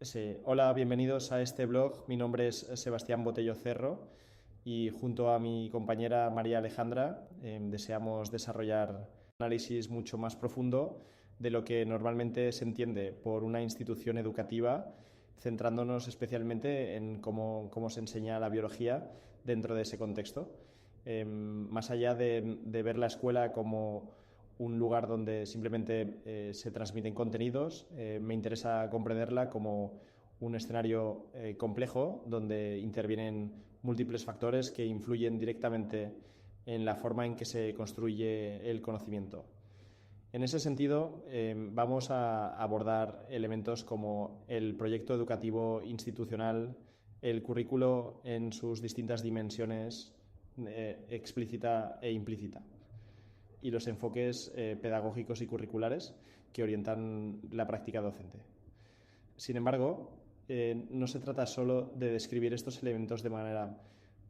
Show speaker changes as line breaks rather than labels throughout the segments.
Sí. Hola, bienvenidos a este blog. Mi nombre es Sebastián Botello Cerro y junto a mi compañera María Alejandra deseamos desarrollar un análisis mucho más profundo de lo que normalmente se entiende por una institución educativa, centrándonos especialmente en cómo se enseña la biología dentro de ese contexto. Más allá de ver la escuela como un lugar donde simplemente se transmiten contenidos, me interesa comprenderla como un escenario complejo donde intervienen múltiples factores que influyen directamente en la forma en que se construye el conocimiento. En ese sentido, vamos a abordar elementos como el proyecto educativo institucional, el currículo en sus distintas dimensiones explícita e implícita y los enfoques pedagógicos y curriculares que orientan la práctica docente. Sin embargo, no se trata solo de describir estos elementos de manera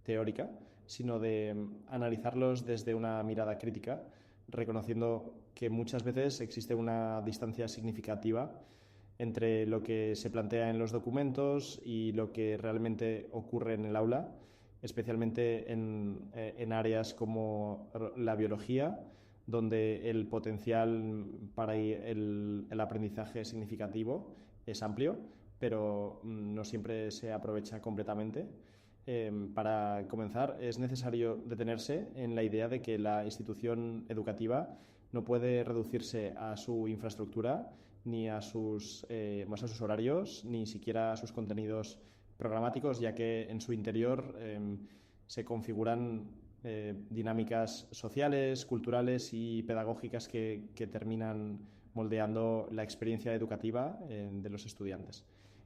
teórica, sino de analizarlos desde una mirada crítica, reconociendo que muchas veces existe una distancia significativa entre lo que se plantea en los documentos y lo que realmente ocurre en el aula, especialmente en áreas como la biología, donde el potencial para el aprendizaje significativo es amplio, pero no siempre se aprovecha completamente. Para comenzar, es necesario detenerse en la idea de que la institución educativa no puede reducirse a su infraestructura, ni más a sus horarios, ni siquiera a sus contenidos programáticos, ya que en su interior se configuran dinámicas sociales, culturales y pedagógicas que terminan moldeando la experiencia educativa de los estudiantes.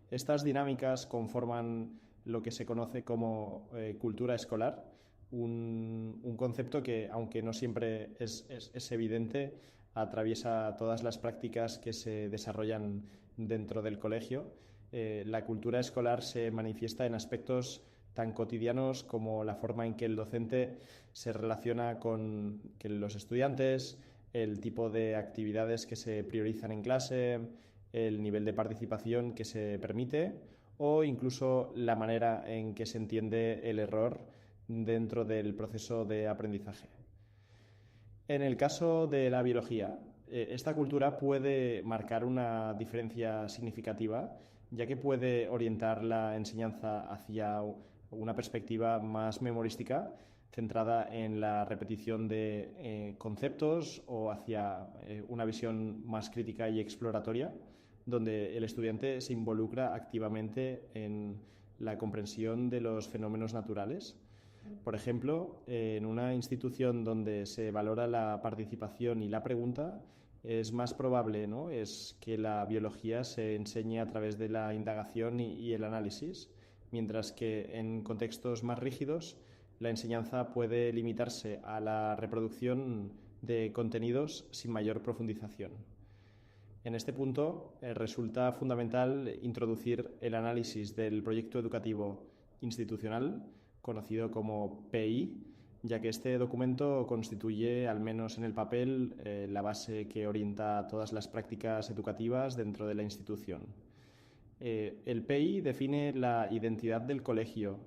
Estas dinámicas conforman lo que se conoce como cultura escolar, un concepto que, aunque no siempre es evidente, atraviesa todas las prácticas que se desarrollan dentro del colegio. La cultura escolar se manifiesta en aspectos tan cotidianos como la forma en que el docente se relaciona con los estudiantes, el tipo de actividades que se priorizan en clase, el nivel de participación que se permite o incluso la manera en que se entiende el error dentro del proceso de aprendizaje. En el caso de la biología, esta cultura puede marcar una diferencia significativa, ya que puede orientar la enseñanza hacia una perspectiva más memorística, centrada en la repetición de conceptos o hacia una visión más crítica y exploratoria, donde el estudiante se involucra activamente en la comprensión de los fenómenos naturales. Por ejemplo, en una institución donde se valora la participación y la pregunta, es más probable, ¿no?, es que la biología se enseñe a través de la indagación y el análisis, mientras que en contextos más rígidos la enseñanza puede limitarse a la reproducción de contenidos sin mayor profundización. En este punto, resulta fundamental introducir el análisis del proyecto educativo institucional, conocido como PI, ya que este documento constituye, al menos en el papel, la base que orienta todas las prácticas educativas dentro de la institución. El PI define la identidad del colegio,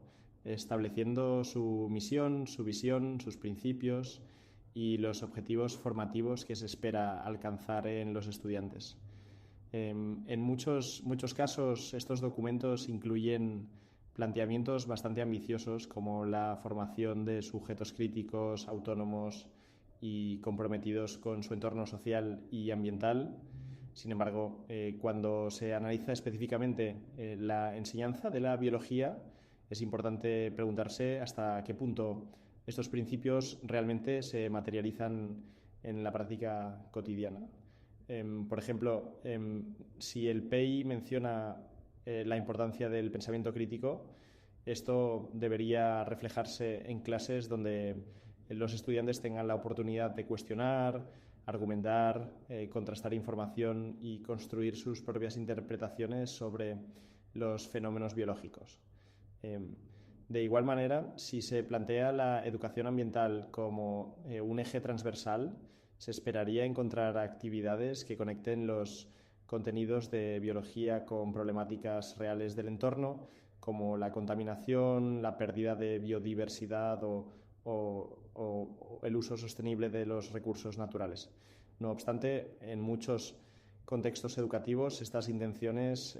estableciendo su misión, su visión, sus principios y los objetivos formativos que se espera alcanzar en los estudiantes. En muchos casos, estos documentos incluyen planteamientos bastante ambiciosos como la formación de sujetos críticos, autónomos y comprometidos con su entorno social y ambiental. Sin embargo, cuando se analiza específicamente la enseñanza de la biología, es importante preguntarse hasta qué punto estos principios realmente se materializan en la práctica cotidiana. Por ejemplo, si el PEI menciona la importancia del pensamiento crítico, esto debería reflejarse en clases donde los estudiantes tengan la oportunidad de cuestionar, argumentar, contrastar información y construir sus propias interpretaciones sobre los fenómenos biológicos. De igual manera, si se plantea la educación ambiental como un eje transversal, se esperaría encontrar actividades que conecten los contenidos de biología con problemáticas reales del entorno, como la contaminación, la pérdida de biodiversidad o el uso sostenible de los recursos naturales. No obstante, en muchos contextos educativos estas intenciones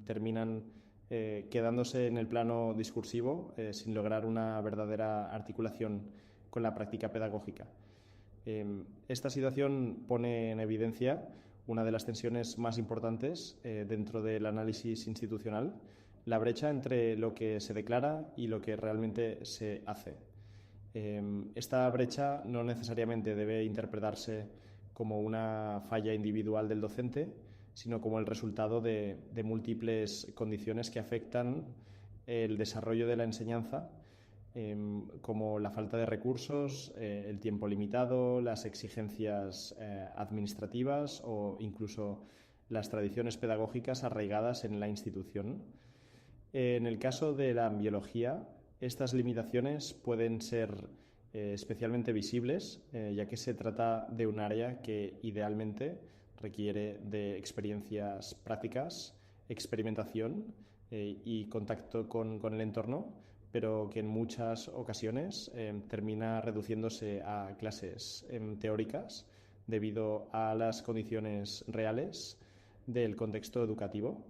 terminan quedándose en el plano discursivo sin lograr una verdadera articulación con la práctica pedagógica. Esta situación pone en evidencia una de las tensiones más importantes dentro del análisis institucional, la brecha entre lo que se declara y lo que realmente se hace. Esta brecha no necesariamente debe interpretarse como una falla individual del docente, sino como el resultado de múltiples condiciones que afectan el desarrollo de la enseñanza, como la falta de recursos, el tiempo limitado, las exigencias administrativas o incluso las tradiciones pedagógicas arraigadas en la institución. En el caso de la biología, estas limitaciones pueden ser especialmente visibles, ya que se trata de un área que idealmente requiere de experiencias prácticas, experimentación y contacto con el entorno, pero que en muchas ocasiones termina reduciéndose a clases teóricas debido a las condiciones reales del contexto educativo.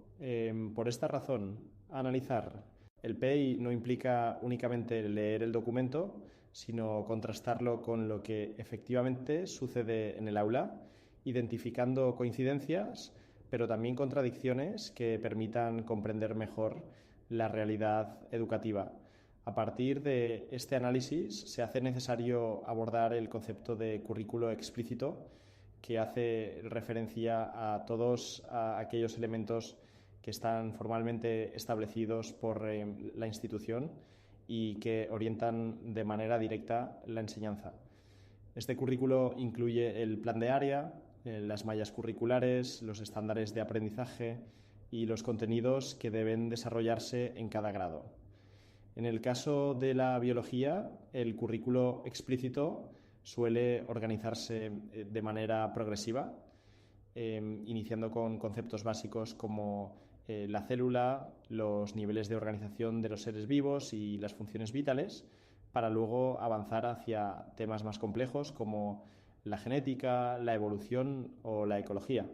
Por esta razón, analizar el PEI no implica únicamente leer el documento, sino contrastarlo con lo que efectivamente sucede en el aula, identificando coincidencias, pero también contradicciones que permitan comprender mejor la realidad educativa. A partir de este análisis se hace necesario abordar el concepto de currículo explícito, que hace referencia a todos aquellos elementos que están formalmente establecidos por la institución y que orientan de manera directa la enseñanza. Este currículo incluye el plan de área, las mallas curriculares, los estándares de aprendizaje y los contenidos que deben desarrollarse en cada grado. En el caso de la biología, el currículo explícito suele organizarse de manera progresiva, iniciando con conceptos básicos como la célula, los niveles de organización de los seres vivos y las funciones vitales, para luego avanzar hacia temas más complejos como la genética, la evolución o la ecología.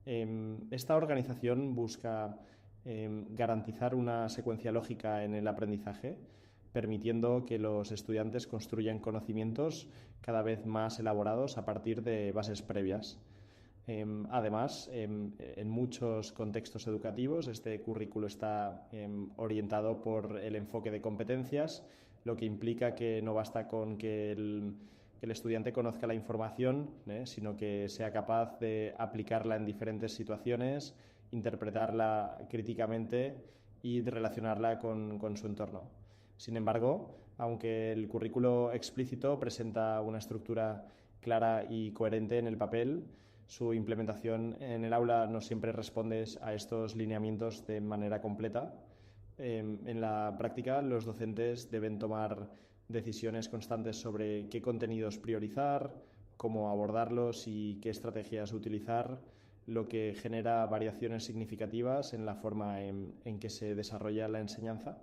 Esta organización busca garantizar una secuencia lógica en el aprendizaje, permitiendo que los estudiantes construyan conocimientos cada vez más elaborados a partir de bases previas. Además, en muchos contextos educativos este currículo está orientado por el enfoque de competencias, lo que implica que no basta con que el estudiante conozca la información, sino que sea capaz de aplicarla en diferentes situaciones, interpretarla críticamente y de relacionarla con su entorno. Sin embargo, aunque el currículo explícito presenta una estructura clara y coherente en el papel, su implementación en el aula no siempre responde a estos lineamientos de manera completa. En la práctica, los docentes deben tomar decisiones constantes sobre qué contenidos priorizar, cómo abordarlos y qué estrategias utilizar, lo que genera variaciones significativas en la forma en que se desarrolla la enseñanza.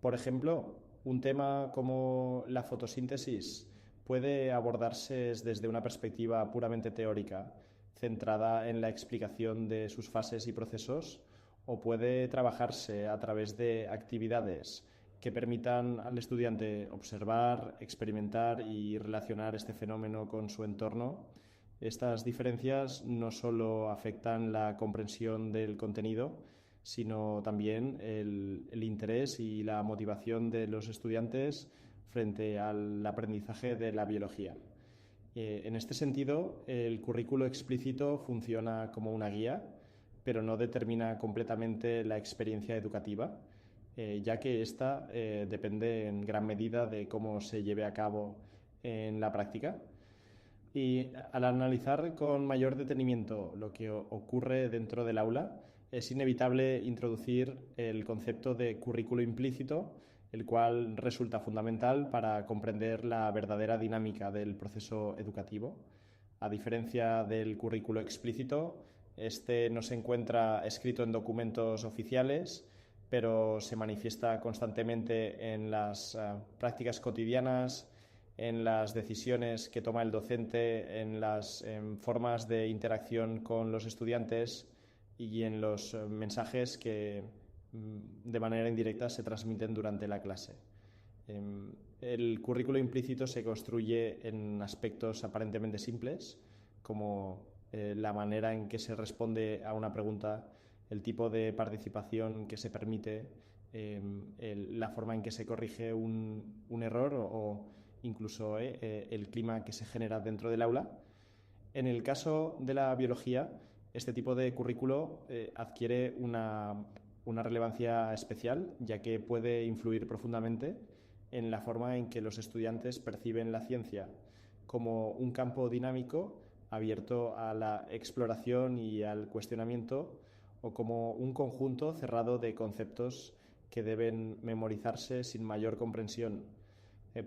Por ejemplo, un tema como la fotosíntesis puede abordarse desde una perspectiva puramente teórica, centrada en la explicación de sus fases y procesos, o puede trabajarse a través de actividades que permitan al estudiante observar, experimentar y relacionar este fenómeno con su entorno. Estas diferencias no solo afectan la comprensión del contenido, sino también el interés y la motivación de los estudiantes frente al aprendizaje de la biología. En este sentido, el currículo explícito funciona como una guía, pero no determina completamente la experiencia educativa, ya que ésta depende en gran medida de cómo se lleve a cabo en la práctica. Y al analizar con mayor detenimiento lo que ocurre dentro del aula, es inevitable introducir el concepto de currículo implícito, el cual resulta fundamental para comprender la verdadera dinámica del proceso educativo. A diferencia del currículo explícito, Este no se encuentra escrito en documentos oficiales, pero se manifiesta constantemente en las prácticas cotidianas, en las decisiones que toma el docente, en las formas de interacción con los estudiantes y en los mensajes que de manera indirecta se transmiten durante la clase. El currículo implícito se construye en aspectos aparentemente simples, como la manera en que se responde a una pregunta, el tipo de participación que se permite, la forma en que se corrige un error o incluso el clima que se genera dentro del aula. En el caso de la biología, este tipo de currículo adquiere una relevancia especial, ya que puede influir profundamente en la forma en que los estudiantes perciben la ciencia como un campo dinámico abierto a la exploración y al cuestionamiento, o como un conjunto cerrado de conceptos que deben memorizarse sin mayor comprensión.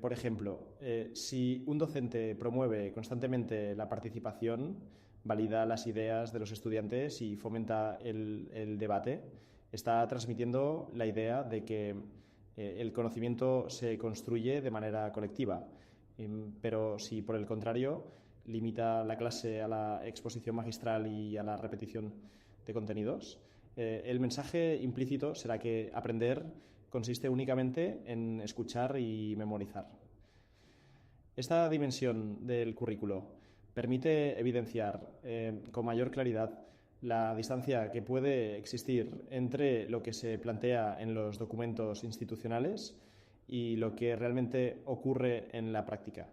Por ejemplo, si un docente promueve constantemente la participación, valida las ideas de los estudiantes y fomenta el debate, está transmitiendo la idea de que el conocimiento se construye de manera colectiva. Pero si, por el contrario, limita la clase a la exposición magistral y a la repetición de contenidos, el mensaje implícito será que aprender consiste únicamente en escuchar y memorizar. Esta dimensión del currículo permite evidenciar con mayor claridad la distancia que puede existir entre lo que se plantea en los documentos institucionales y lo que realmente ocurre en la práctica.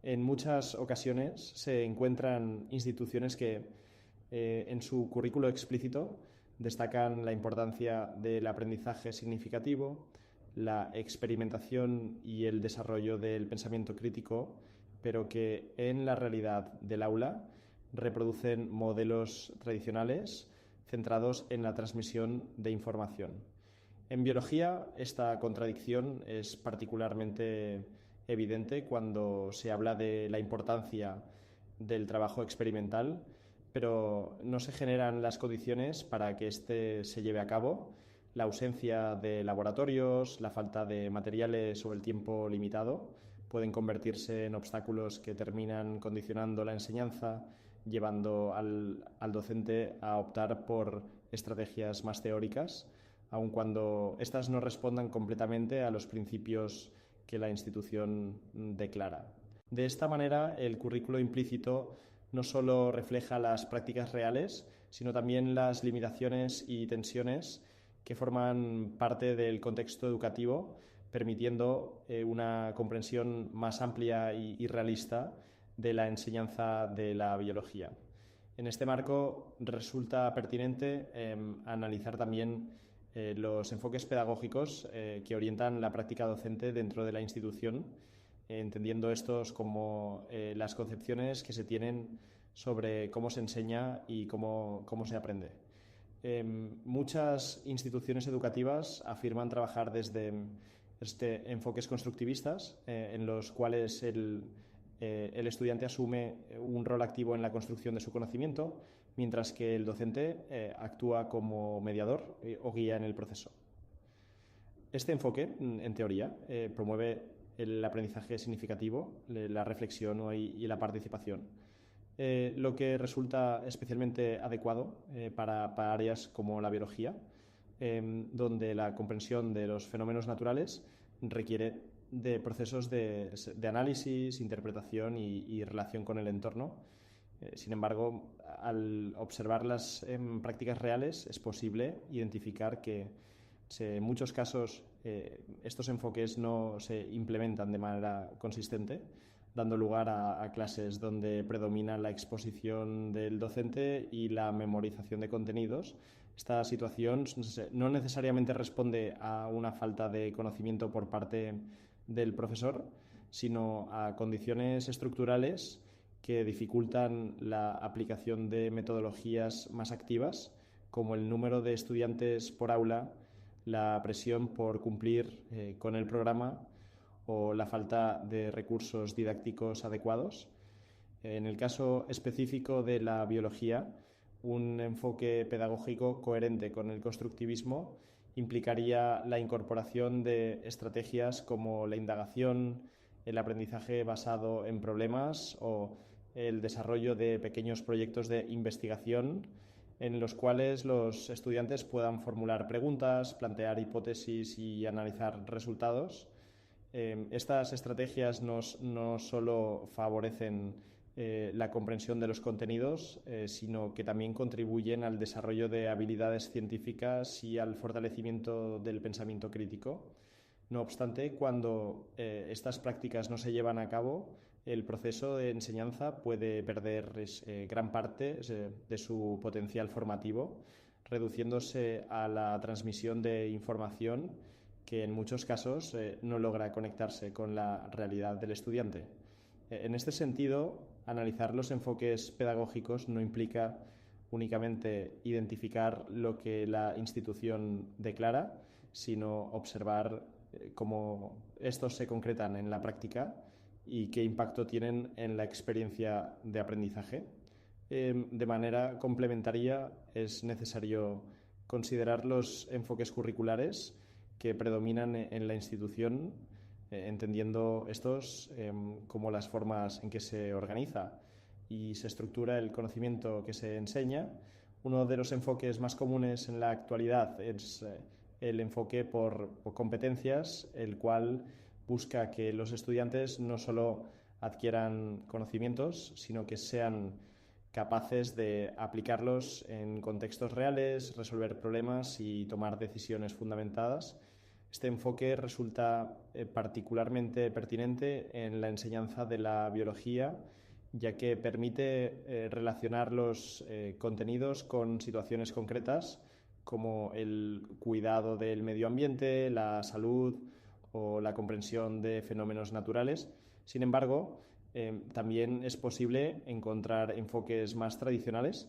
En muchas ocasiones se encuentran instituciones que en su currículo explícito destacan la importancia del aprendizaje significativo, la experimentación y el desarrollo del pensamiento crítico, pero que en la realidad del aula reproducen modelos tradicionales centrados en la transmisión de información. En biología, esta contradicción es particularmente evidente cuando se habla de la importancia del trabajo experimental, pero no se generan las condiciones para que éste se lleve a cabo. La ausencia de laboratorios, la falta de materiales o el tiempo limitado pueden convertirse en obstáculos que terminan condicionando la enseñanza, llevando al docente a optar por estrategias más teóricas, aun cuando éstas no respondan completamente a los principios que la institución declara. De esta manera, el currículo implícito no solo refleja las prácticas reales, sino también las limitaciones y tensiones que forman parte del contexto educativo, permitiendo una comprensión más amplia y realista de la enseñanza de la biología. En este marco resulta pertinente analizar también los enfoques pedagógicos que orientan la práctica docente dentro de la institución, entendiendo estos como las concepciones que se tienen sobre cómo se enseña y cómo se aprende. Muchas instituciones educativas afirman trabajar desde enfoques constructivistas, en los cuales el estudiante asume un rol activo en la construcción de su conocimiento, mientras que el docente actúa como mediador o guía en el proceso. Este enfoque, en teoría, promueve el aprendizaje significativo, la reflexión y la participación, lo que resulta especialmente adecuado para áreas como la biología, donde la comprensión de los fenómenos naturales requiere de procesos de análisis, interpretación y relación con el entorno. Sin embargo, al observarlas en prácticas reales es posible identificar que en muchos casos estos enfoques no se implementan de manera consistente, dando lugar a clases donde predomina la exposición del docente y la memorización de contenidos. Esta situación no necesariamente responde a una falta de conocimiento por parte del profesor, sino a condiciones estructurales que dificultan la aplicación de metodologías más activas, como el número de estudiantes por aula, la presión por cumplir con el programa o la falta de recursos didácticos adecuados. En el caso específico de la biología, un enfoque pedagógico coherente con el constructivismo implicaría la incorporación de estrategias como la indagación, el aprendizaje basado en problemas o el desarrollo de pequeños proyectos de investigación en los cuales los estudiantes puedan formular preguntas, plantear hipótesis y analizar resultados. Estas estrategias no solo favorecen la comprensión de los contenidos, sino que también contribuyen al desarrollo de habilidades científicas y al fortalecimiento del pensamiento crítico. No obstante, cuando estas prácticas no se llevan a cabo, el proceso de enseñanza puede perder gran parte de su potencial formativo, reduciéndose a la transmisión de información que en muchos casos no logra conectarse con la realidad del estudiante. En este sentido, analizar los enfoques pedagógicos no implica únicamente identificar lo que la institución declara, sino observar cómo estos se concretan en la práctica y qué impacto tienen en la experiencia de aprendizaje. De manera complementaria, es necesario considerar los enfoques curriculares que predominan en la institución, entendiendo estos como las formas en que se organiza y se estructura el conocimiento que se enseña. Uno de los enfoques más comunes en la actualidad es el enfoque por competencias, el cual busca que los estudiantes no solo adquieran conocimientos, sino que sean capaces de aplicarlos en contextos reales, resolver problemas y tomar decisiones fundamentadas. Este enfoque resulta particularmente pertinente en la enseñanza de la biología, ya que permite relacionar los contenidos con situaciones concretas como el cuidado del medio ambiente, la salud o la comprensión de fenómenos naturales. Sin embargo, también es posible encontrar enfoques más tradicionales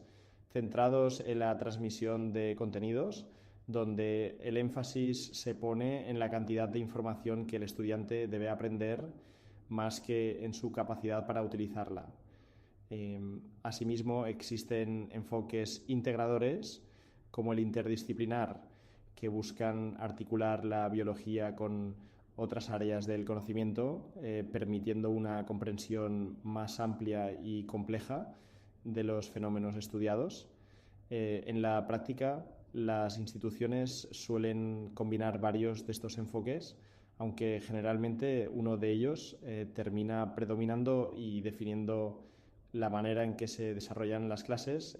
centrados en la transmisión de contenidos, donde el énfasis se pone en la cantidad de información que el estudiante debe aprender más que en su capacidad para utilizarla. Asimismo, existen enfoques integradores como el interdisciplinar, que buscan articular la biología con otras áreas del conocimiento, permitiendo una comprensión más amplia y compleja de los fenómenos estudiados. En la práctica, las instituciones suelen combinar varios de estos enfoques, aunque generalmente uno de ellos termina predominando y definiendo la manera en que se desarrollan las clases.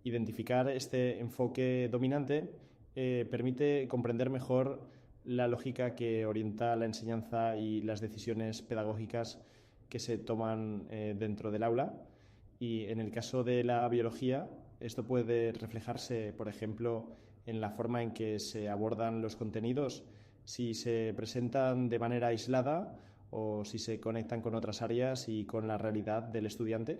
Identificar este enfoque dominante permite comprender mejor la lógica que orienta la enseñanza y las decisiones pedagógicas que se toman dentro del aula. Y en el caso de la biología, esto puede reflejarse, por ejemplo, en la forma en que se abordan los contenidos, si se presentan de manera aislada o si se conectan con otras áreas y con la realidad del estudiante.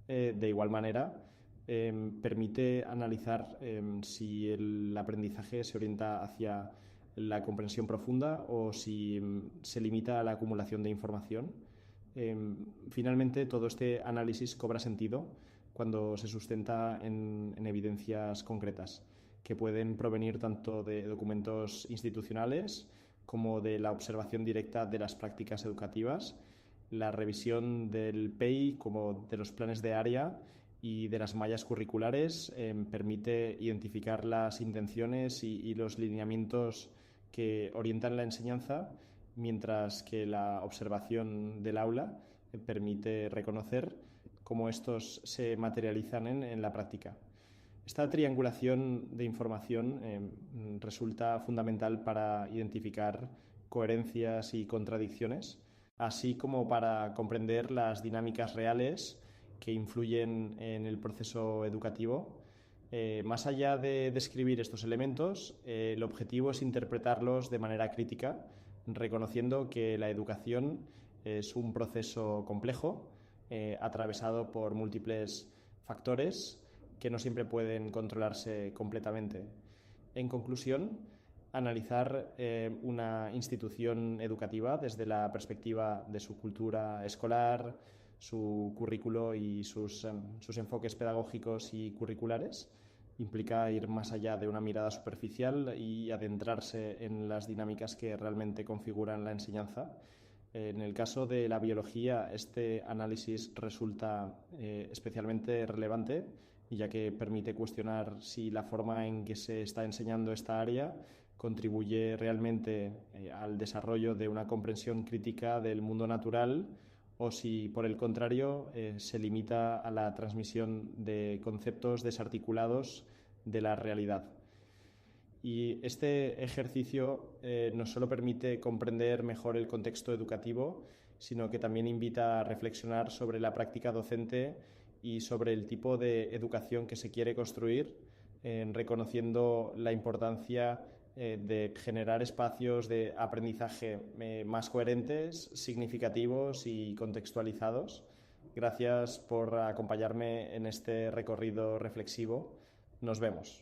De igual manera, permite analizar si el aprendizaje se orienta hacia la comprensión profunda o si se limita a la acumulación de información. Finalmente, todo este análisis cobra sentido cuando se sustenta en evidencias concretas, que pueden provenir tanto de documentos institucionales como de la observación directa de las prácticas educativas, la revisión del PEI como de los planes de área y de las mallas curriculares permite identificar las intenciones y los lineamientos que orientan la enseñanza, mientras que la observación del aula permite reconocer cómo estos se materializan en la práctica. Esta triangulación de información resulta fundamental para identificar coherencias y contradicciones, así como para comprender las dinámicas reales que influyen en el proceso educativo. Más allá de describir estos elementos, el objetivo es interpretarlos de manera crítica, reconociendo que la educación es un proceso complejo, atravesado por múltiples factores que no siempre pueden controlarse completamente. En conclusión, analizar una institución educativa desde la perspectiva de su cultura escolar, su currículo y sus enfoques pedagógicos y curriculares. Implica ir más allá de una mirada superficial y adentrarse en las dinámicas que realmente configuran la enseñanza. En el caso de la biología, este análisis resulta especialmente relevante, ya que permite cuestionar si la forma en que se está enseñando esta área contribuye realmente al desarrollo de una comprensión crítica del mundo natural o si, por el contrario, se limita a la transmisión de conceptos desarticulados de la realidad. Y este ejercicio no solo permite comprender mejor el contexto educativo, sino que también invita a reflexionar sobre la práctica docente y sobre el tipo de educación que se quiere construir, reconociendo la importancia de generar espacios de aprendizaje más coherentes, significativos y contextualizados. Gracias por acompañarme en este recorrido reflexivo. Nos vemos.